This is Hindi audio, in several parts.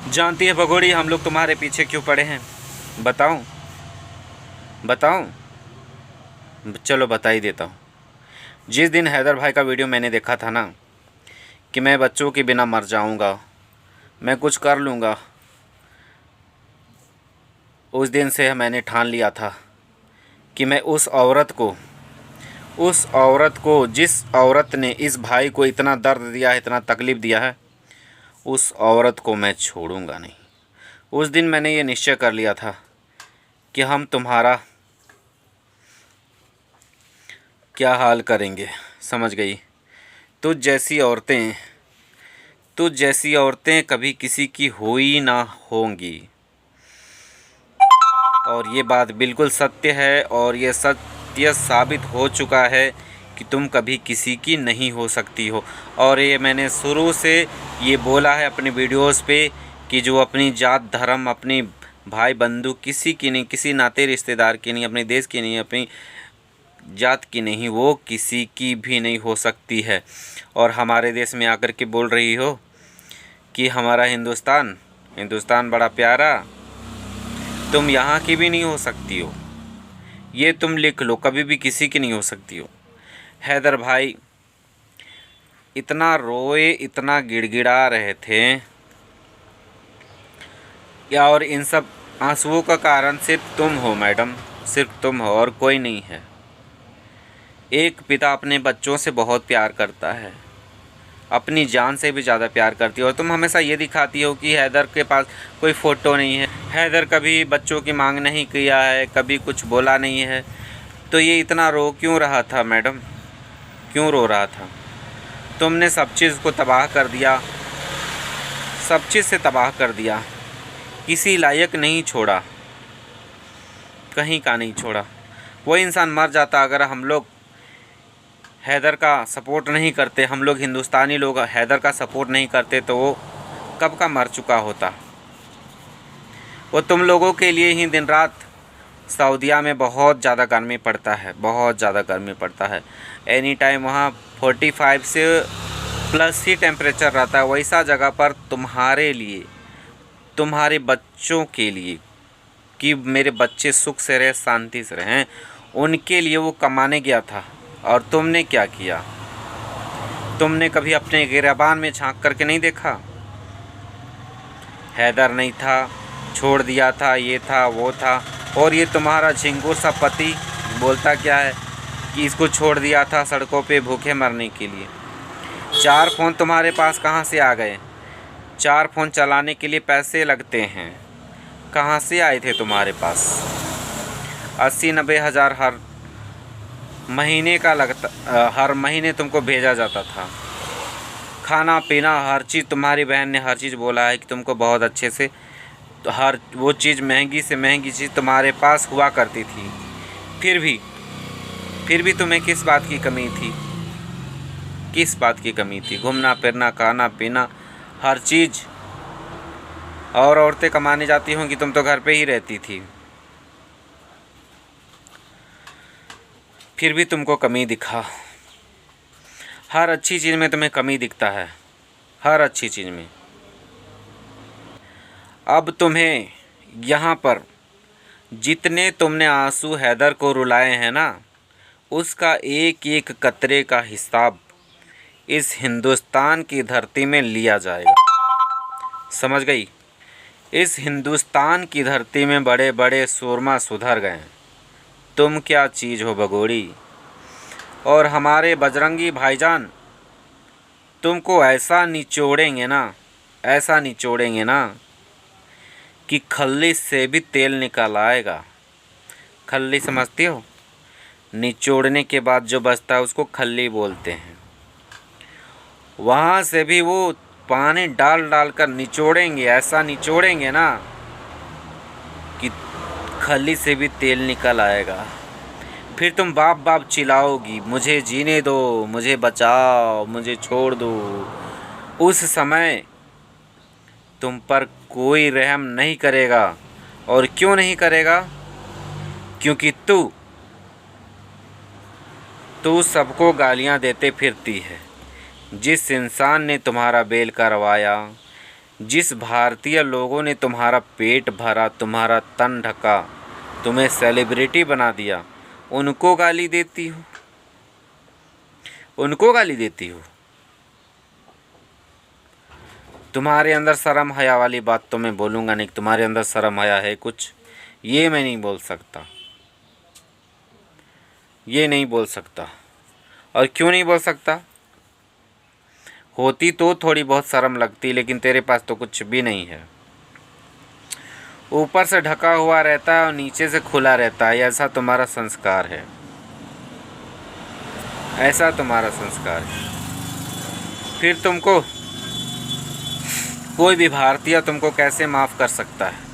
जानती है भगोड़ी हम लोग तुम्हारे पीछे क्यों पड़े हैं? बताऊं? बताऊं? चलो बता ही देता हूँ। जिस दिन हैदर भाई का वीडियो मैंने देखा था ना कि मैं बच्चों के बिना मर जाऊंगा, मैं कुछ कर लूँगा, उस दिन से मैंने ठान लिया था कि मैं उस औरत को जिस औरत ने इस भाई को इतना दर्द दिया है, इतना तकलीफ़ दिया है, उस औरत को मैं छोड़ूंगा नहीं। उस दिन मैंने ये निश्चय कर लिया था कि हम तुम्हारा क्या हाल करेंगे, समझ गई? तुझ जैसी औरतें कभी किसी की हुई ना होंगी। और ये बात बिल्कुल सत्य है और ये सत्य साबित हो चुका है कि तुम कभी किसी की नहीं हो सकती हो। और ये मैंने शुरू से ये बोला है अपने वीडियोस पे कि जो अपनी जात धर्म, अपनी भाई बंधु किसी की नहीं, किसी नाते रिश्तेदार की नहीं, अपने देश की नहीं, अपनी जात की नहीं, वो किसी की भी नहीं हो सकती है। और हमारे देश में आकर के बोल रही हो कि हमारा हिंदुस्तान बड़ा प्यारा, तुम यहाँ की भी नहीं हो सकती हो। ये तुम लिख लो, कभी भी किसी की नहीं हो सकती हो। हैदर भाई इतना रोए, इतना गिड़गिड़ा रहे थे या, और इन सब आंसुओं का कारण सिर्फ तुम हो मैडम, सिर्फ तुम हो और कोई नहीं है। एक पिता अपने बच्चों से बहुत प्यार करता है, अपनी जान से भी ज़्यादा प्यार करती है, और तुम हमेशा ये दिखाती हो कि हैदर के पास कोई फ़ोटो नहीं है, हैदर कभी बच्चों की मांग नहीं किया है, कभी कुछ बोला नहीं है। तो ये इतना रो क्यों रहा था मैडम, क्यों रो रहा था? तुमने सब चीज़ को तबाह कर दिया, सब चीज़ से तबाह कर दिया, किसी लायक नहीं छोड़ा, कहीं का नहीं छोड़ा। वो इंसान मर जाता अगर हम लोग हैदर का सपोर्ट नहीं करते, हम लोग हिंदुस्तानी लोग हैदर का सपोर्ट नहीं करते, तो वो कब का मर चुका होता। वो तुम लोगों के लिए ही दिन रात सऊदीया में बहुत ज़्यादा गर्मी पड़ता है, बहुत ज़्यादा गर्मी पड़ता है। एनी टाइम वहाँ 45 से प्लस ही टेम्परेचर रहता है। वैसा जगह पर तुम्हारे लिए, तुम्हारे बच्चों के लिए, कि मेरे बच्चे सुख से रहे, शांति से रहें, उनके लिए वो कमाने गया था। और तुमने क्या किया? तुमने कभी अपने गिरबान में झांक करके नहीं देखा? हैदर नहीं था, छोड़ दिया था, ये था वो था, और ये तुम्हारा झिंगुर सा पति बोलता क्या है कि इसको छोड़ दिया था सड़कों पे भूखे मरने के लिए। 4 फ़ोन तुम्हारे पास कहाँ से आ गए? 4 फ़ोन चलाने के लिए पैसे लगते हैं, कहाँ से आए थे तुम्हारे पास? 80-90 हज़ार हर महीने का लगता, हर महीने तुमको भेजा जाता था। खाना पीना हर चीज़, तुम्हारी बहन ने हर चीज़ बोला है कि तुमको बहुत अच्छे से, तो हर वो चीज़, महंगी से महंगी चीज़ तुम्हारे पास हुआ करती थी। फिर भी तुम्हें किस बात की कमी थी? किस बात की कमी थी? घूमना फिरना, खाना पीना, हर चीज़। और औरतें कमाने जाती होंगी, तुम तो घर पे ही रहती थी। फिर भी तुमको कमी दिखा। हर अच्छी चीज़ में तुम्हें कमी दिखता है, हर अच्छी चीज़ में। अब तुम्हें यहाँ पर जितने तुमने आंसू हैदर को रुलाए हैं ना, उसका एक एक कतरे का हिसाब इस हिंदुस्तान की धरती में लिया जाएगा, समझ गई? इस हिंदुस्तान की धरती में बड़े बड़े सूरमा सुधर गए, तुम क्या चीज़ हो भगोड़ी? और हमारे बजरंगी भाईजान तुमको ऐसा निचोड़ेंगे ना, ऐसा निचोड़ेंगे ना कि खल्ली से भी तेल निकल आएगा। खल्ली समझती हो? निचोड़ने के बाद जो बचता है उसको खल्ली बोलते हैं। वहाँ से भी वो पानी डाल डाल कर निचोड़ेंगे, ऐसा निचोड़ेंगे ना कि खल्ली से भी तेल निकल आएगा। फिर तुम बाप बाप चिल्लाओगी, मुझे जीने दो, मुझे बचाओ, मुझे छोड़ दो। उस समय तुम पर कोई रहम नहीं करेगा। और क्यों नहीं करेगा? क्योंकि तू सबको गालियां देते फिरती है। जिस इंसान ने तुम्हारा बेल करवाया, जिस भारतीय लोगों ने तुम्हारा पेट भरा, तुम्हारा तन ढका, तुम्हें सेलिब्रिटी बना दिया, उनको गाली देती हो, उनको गाली देती हो। तुम्हारे अंदर शर्म हया वाली बात तो मैं बोलूँगा नहीं, तुम्हारे अंदर शर्म हया है कुछ, ये मैं नहीं बोल सकता, ये नहीं बोल सकता। और क्यों नहीं बोल सकता? होती तो थोड़ी बहुत शर्म लगती, लेकिन तेरे पास तो कुछ भी नहीं है। ऊपर से ढका हुआ रहता है और नीचे से खुला रहता है, ऐसा तुम्हारा संस्कार है, ऐसा तुम्हारा संस्कार है। फिर तुमको कोई भी भारतीय तुमको कैसे माफ़ कर सकता है?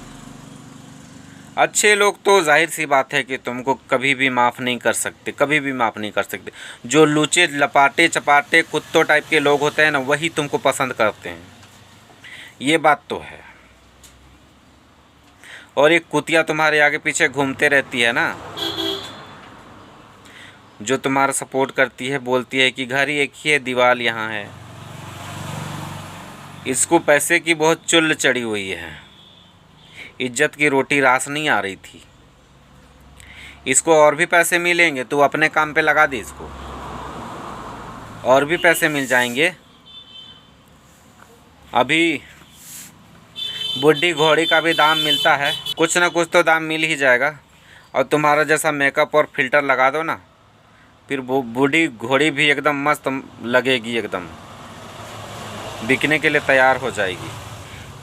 अच्छे लोग तो जाहिर सी बात है कि तुमको कभी भी माफ़ नहीं कर सकते, कभी भी माफ़ नहीं कर सकते। जो लूचे लपाटे चपाटे कुत्तों टाइप के लोग होते हैं ना, वही तुमको पसंद करते हैं, ये बात तो है। और एक कुतिया तुम्हारे आगे पीछे घूमते रहती है ना, जो तुम्हारा सपोर्ट करती है, बोलती है कि घर एक ही है, दीवार यहाँ है। इसको पैसे की बहुत चुल्ल चढ़ी हुई है, इज्जत की रोटी रास नहीं आ रही थी। इसको और भी पैसे मिलेंगे, तू अपने काम पे लगा दे, इसको और भी पैसे मिल जाएंगे। अभी बुढ़ी घोड़ी का भी दाम मिलता है, कुछ ना कुछ तो दाम मिल ही जाएगा। और तुम्हारा जैसा मेकअप और फिल्टर लगा दो ना, फिर वो बूढ़ी घोड़ी भी एकदम मस्त लगेगी, एकदम बिकने के लिए तैयार हो जाएगी।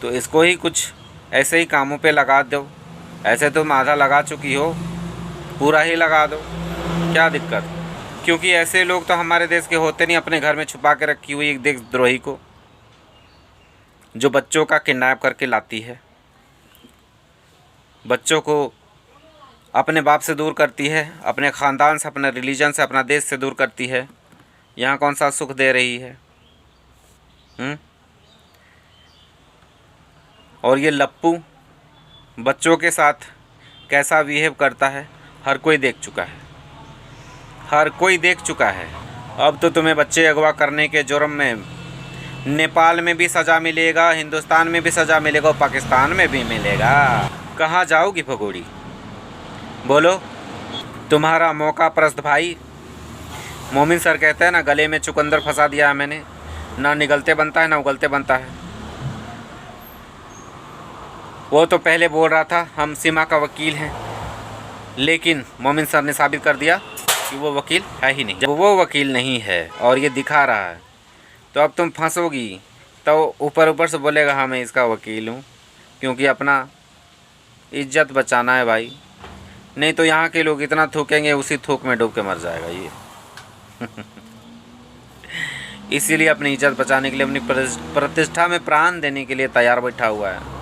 तो इसको ही कुछ ऐसे ही कामों पे लगा दो। ऐसे तुम आधा लगा चुकी हो, पूरा ही लगा दो, क्या दिक्कत? क्योंकि ऐसे लोग तो हमारे देश के होते नहीं, अपने घर में छुपा के रखी हुई एक देशद्रोही को, जो बच्चों का किडनैप करके लाती है, बच्चों को अपने बाप से दूर करती है, अपने ख़ानदान से, अपने रिलीजन से, अपना देश से दूर करती है। यहाँ कौन सा सुख दे रही है? और ये लप्पू बच्चों के साथ कैसा बिहेव करता है, हर कोई देख चुका है, हर कोई देख चुका है। अब तो तुम्हें बच्चे अगवा करने के जुर्म में नेपाल में भी सज़ा मिलेगा, हिंदुस्तान में भी सज़ा मिलेगा और पाकिस्तान में भी मिलेगा। कहाँ जाओगी भगोड़ी? बोलो। तुम्हारा मौका परस्त भाई, मोमिन सर कहते हैं ना, गले में चुकंदर फंसा दिया है मैंने, ना निगलते बनता है ना उगलते बनता है। वो तो पहले बोल रहा था हम सीमा का वकील हैं, लेकिन मोमिन सर ने साबित कर दिया कि वो वकील है ही नहीं। जब वो वकील नहीं है और ये दिखा रहा है, तो अब तुम फंसोगी। तो ऊपर ऊपर से बोलेगा हाँ मैं इसका वकील हूँ, क्योंकि अपना इज्जत बचाना है भाई, नहीं तो यहाँ के लोग इतना थूकेंगे, उसी थूक में डूब के मर जाएगा ये। इसीलिए अपनी इज्जत बचाने के लिए, अपनी प्रतिष्ठा में प्राण देने के लिए तैयार बैठा हुआ है।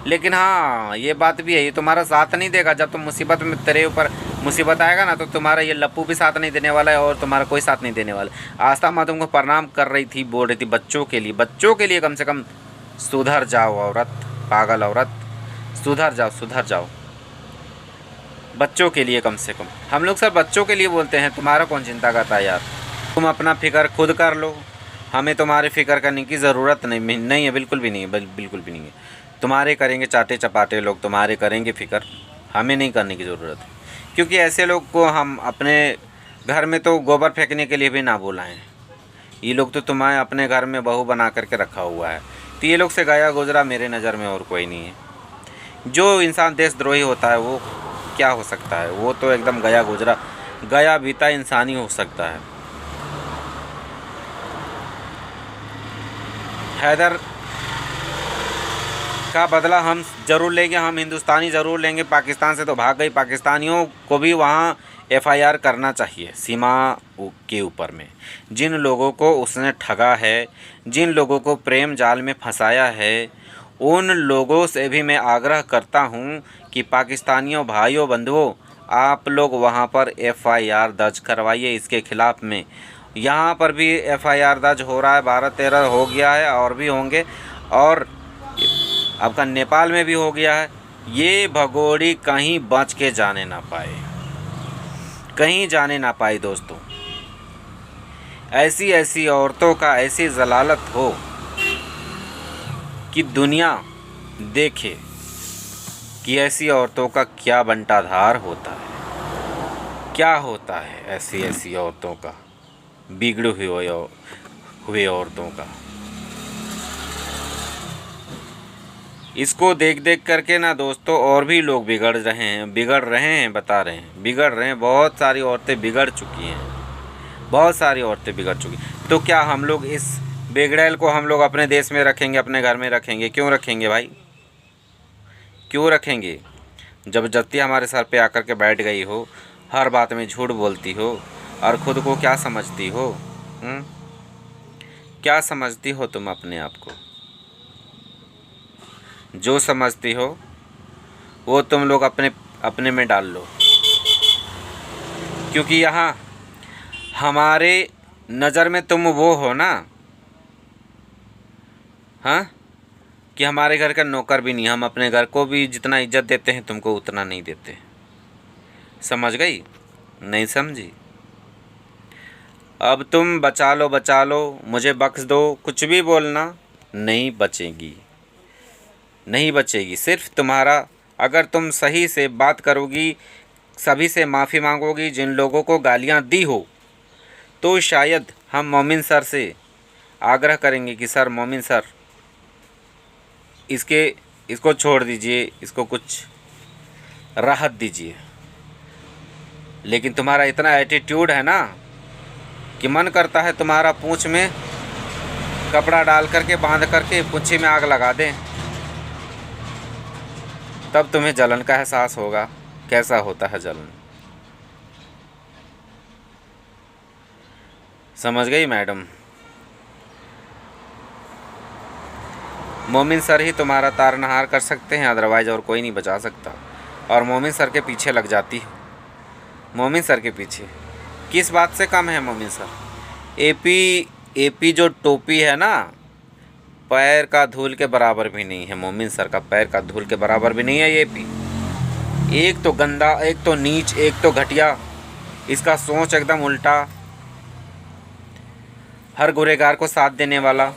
लेकिन हाँ ये बात भी है, ये तुम्हारा साथ नहीं देगा। जब तुम मुसीबत में, तेरे ऊपर मुसीबत आएगा ना, तो तुम्हारा ये लप्पू भी साथ नहीं देने वाला है और तुम्हारा कोई साथ नहीं देने वाला। आस्था माँ तुमको प्रणाम कर रही थी, बोल रही थी बच्चों के लिए, बच्चों के लिए कम से कम सुधर जाओ औरत, पागल औरत, सुधर जाओ, सुधर जाओ। बच्चों के लिए कम से कम, हम लोग सब बच्चों के लिए बोलते हैं, तुम्हारा कौन चिंता करता है यार? तुम अपना फ़िक्र खुद कर लो, हमें तुम्हारी फ़िक्र करने की ज़रूरत नहीं है, बिल्कुल भी नहीं है, बिल्कुल भी नहीं है। तुम्हारे करेंगे चाटे चपाटे लोग, तुम्हारे करेंगे फ़िक्र, हमें नहीं करने की ज़रूरत है। क्योंकि ऐसे लोग को हम अपने घर में तो गोबर फेंकने के लिए भी ना बुलाएं। ये लोग तो तुम्हें अपने घर में बहू बना करके रखा हुआ है, तो ये लोग से गया गुजरा मेरे नज़र में और कोई नहीं है। जो इंसान देशद्रोही होता है वो क्या हो सकता है? वो तो एकदम गया गुजरा, गया बीता इंसान ही हो सकता है। हैदर का बदला हम ज़रूर लेंगे, हम हिंदुस्तानी ज़रूर लेंगे। पाकिस्तान से तो भाग गई, पाकिस्तानियों को भी वहाँ FIR करना चाहिए सीमा के ऊपर में। जिन लोगों को उसने ठगा है, जिन लोगों को प्रेम जाल में फंसाया है, उन लोगों से भी मैं आग्रह करता हूँ कि पाकिस्तानियों भाइयों बंधुओं, आप लोग वहाँ पर FIR दर्ज करवाइए इसके ख़िलाफ़ में। यहाँ पर भी FIR दर्ज हो रहा है, 12-13 हो गया है और भी होंगे, और आपका नेपाल में भी हो गया है। ये भगोड़ी कहीं बच के जाने ना पाए, कहीं जाने ना पाए दोस्तों। ऐसी ऐसी औरतों का ऐसी जलालत हो कि दुनिया देखे कि ऐसी औरतों का क्या बंटाधार होता है, क्या होता है ऐसी ऐसी औरतों का, बिगड़े हुए औरतों का। इसको देख देख करके ना दोस्तों और भी लोग बिगड़ रहे हैं, बता रहे हैं, बिगड़ रहे हैं। बहुत सारी औरतें बिगड़ चुकी हैं, बहुत सारी औरतें बिगड़ चुकी। तो क्या हम लोग इस बिगड़ैल को हम लोग अपने देश में रखेंगे, अपने घर में रखेंगे? क्यों रखेंगे भाई, क्यों रखेंगे? जबरदस्ती हमारे सर पे आकर के बैठ गई हो, हर बात में झूठ बोलती हो, और खुद को क्या समझती हो? क्या समझती हो तुम अपने आप को? जो समझती हो वो तुम लोग अपने में डाल लो, क्योंकि यहाँ हमारे नज़र में तुम वो हो ना, हाँ, कि हमारे घर का नौकर भी नहीं। हम अपने घर को भी जितना इज्जत देते हैं तुमको उतना नहीं देते। समझ गई? नहीं समझी? अब तुम बचा लो, मुझे बख्श दो, कुछ भी बोलना, नहीं बचेगी, नहीं बचेगी। सिर्फ तुम्हारा, अगर तुम सही से बात करोगी, सभी से माफ़ी मांगोगी, जिन लोगों को गालियां दी हो, तो शायद हम मोमिन सर से आग्रह करेंगे कि सर, मोमिन सर, इसको छोड़ दीजिए, इसको कुछ राहत दीजिए। लेकिन तुम्हारा इतना एटीट्यूड है ना कि मन करता है तुम्हारा पूँछ में कपड़ा डाल करके, बांध करके पूँछी में आग लगा दें, तब तुम्हें जलन का एहसास होगा कैसा होता है जलन। समझ गई मैडम? मोमिन सर ही तुम्हारा तारनहार कर सकते हैं, अदरवाइज और कोई नहीं बचा सकता। और मोमिन सर के पीछे लग जाती है। मोमिन सर के पीछे किस बात से कम है मोमिन सर? एपी जो टोपी है ना, पैर का धूल के बराबर भी नहीं है। मोमिन सर का पैर का धूल के बराबर भी नहीं है ये एपी। एक तो गंदा, एक तो नीच, एक तो घटिया, इसका सोच एकदम उल्टा, हर गुनहगार को साथ देने वाला,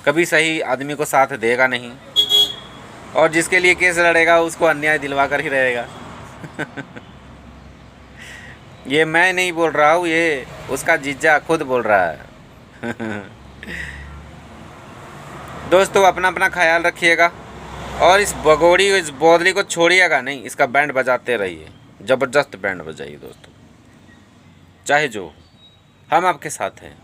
कभी सही आदमी को साथ देगा नहीं, और जिसके लिए केस लड़ेगा उसको अन्याय दिलवा कर ही रहेगा। ये मैं नहीं बोल रहा हूँ, ये उसका जीजा खुद बोल रहा है। दोस्तों अपना अपना ख्याल रखिएगा, और इस बोदली को छोड़िएगा नहीं, इसका बैंड बजाते रहिए, ज़बरदस्त बैंड बजाइए दोस्तों, चाहे जो, हम आपके साथ हैं।